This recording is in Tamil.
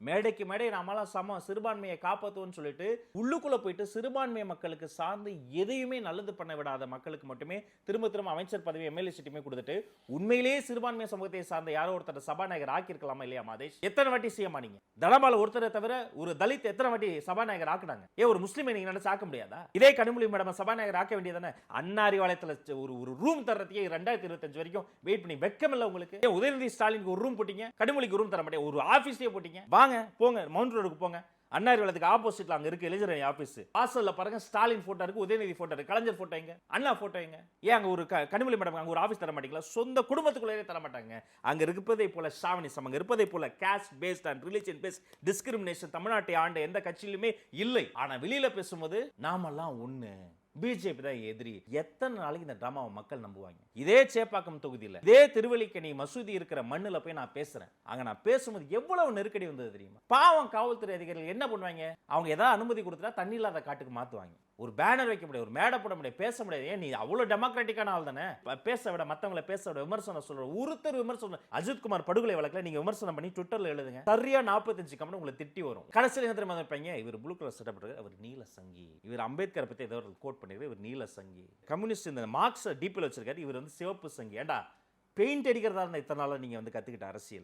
மேடைக்கு மேடை நாமெல்லாம் சிறுபான்மையை காப்பாற்றுவோம்னு சொல்லிட்டு உள்ளுக்குள்ள போயிட்டு சிறுபான்மை மக்களுக்கு சார்ந்து எதையுமே நல்லது பண்ண விடாத மக்களுக்கு மட்டுமே திரும்ப திரும்ப அமைச்சர் பதவி எம்எல்ஏ சீட்டுமே கொடுத்துட்டு உண்மையிலேயே சிறுபான்மை சமூகத்தை சார்ந்த யாரோ ஒருத்தர் சபாநாயகர் ஆக்கியிருக்கலாமா இல்லையா மாதேஷ்? எத்தனை வாட்டி சிஎம் ஆனீங்க? தனபால ஒருத்தரை தவிர ஒரு தலித் எத்தனை வாட்டி சபாநாயகர் ஆக்குனாங்க? ஒரு முஸ்லீமை நீங்க நினைச்சு ஆக்க முடியாதா? இதே கனிமொழி மேடம் சபாநாயகர் ஆக்க வேண்டியதானே? அண்ணாரிவாளையத்துல ஒரு ரூம் தரத்துக்கே 2025 வரைக்கும் வெயிட் பண்ணி வெக்கம் இல்ல உங்களுக்கு? உதயநிதி ஸ்டாலினுக்கு ஒரு ரூம் போட்டீங்க, கனிமொழிக்கு ரூம் தர மாட்டேன், ஒரு ஆபீஸே போட்டீங்க. வாங்க போங்க மவுண்ட் ரோடுக்கு போங்க, அண்ணாரிவாளத்துக்கு ஆப்போசிட்ல அங்க இருக்கு எலிஜர் ஆபீஸ், வாசல்ல பாருங்க ஸ்டாலின் போட்டோ இருக்கு, உதயநிதி போட்டோ இருக்கு, கலைஞர் போட்டோ எங்க, அண்ணா போட்டோ எங்க? ஏன் அங்க ஒரு கனிமொழி மேடம் அங்க ஒரு ஆபீஸ் தர மாட்டீங்களா? சொந்த குடும்பத்துக்குள்ளே தர மாட்டாங்க. அங்க இருப்பதை போல ஷாவனிசம், அங்க இருப்பதை போல caste based and religion based discrimination தமிழ்நாட்டை ஆண்ட எந்த கட்சியிலுமே இல்லை. ஆனா வெளியில பேசும்போது நாமெல்லாம் ஒண்ணு, பிஜேபி தான் எதிரி. எத்தனை நாளைக்கு இந்த டிராமாவை மக்கள் நம்புவாங்க? இதே சேப்பாக்கம் தொகுதியில் இதே திருவல்லிக்கேணி மசூதி இருக்கிற மண்ணுல போய் நான் பேசுறேன். அங்க நான் பேசும்போது எவ்வளவு நெருக்கடி வந்தது தெரியுமா? பாவம் காவல்துறை அதிகாரிகள் என்ன பண்ணுவாங்க? அவங்க ஏதாவது அனுமதி கொடுத்தா தண்ணி இல்லாத காட்டுக்கு மாத்துவாங்க. ஒரு பேனர் வைக்க முடியாது, ஒரு மேடை போட முடியாது, பேச முடியாது. ஏன் நீ அவ்வளவு டெமோக்ராட்டிக்கான ஆள் தானே? பேச விட, மத்தவங்களை பேச விட, விமர்சனம் சொல்ற ஒருத்தர் விமர்சனம். அஜித்குமார் படுகொலை வழக்கில் நீங்க விமர்சனம் பண்ணி ட்விட்டர்ல எழுதுங்க, சரியா 45 கமெண்ட் உங்களை திட்டி வரும். கடைசியில் என்ன தெரியுமா வைப்பாங்க? இவர் ப்ளூ கலர் செட்டப் இருக்கு, அவர் நீல சங்கி. இவர் அம்பேத்கர் பத்தி ஏதோ கோட் பண்ணிருக்கு, இவர் நீல சங்கி. கம்யூனிஸ்ட் இந்த மார்க்ஸ் டிபில வச்சிருக்காரு, இவர் சிவப்பு சங்கி. ஏண்டா பெயிண்ட் அடிக்கிறதா இருந்தா இத்தனை நாளா நீங்க கத்துக்கிட்ட அரசியல்?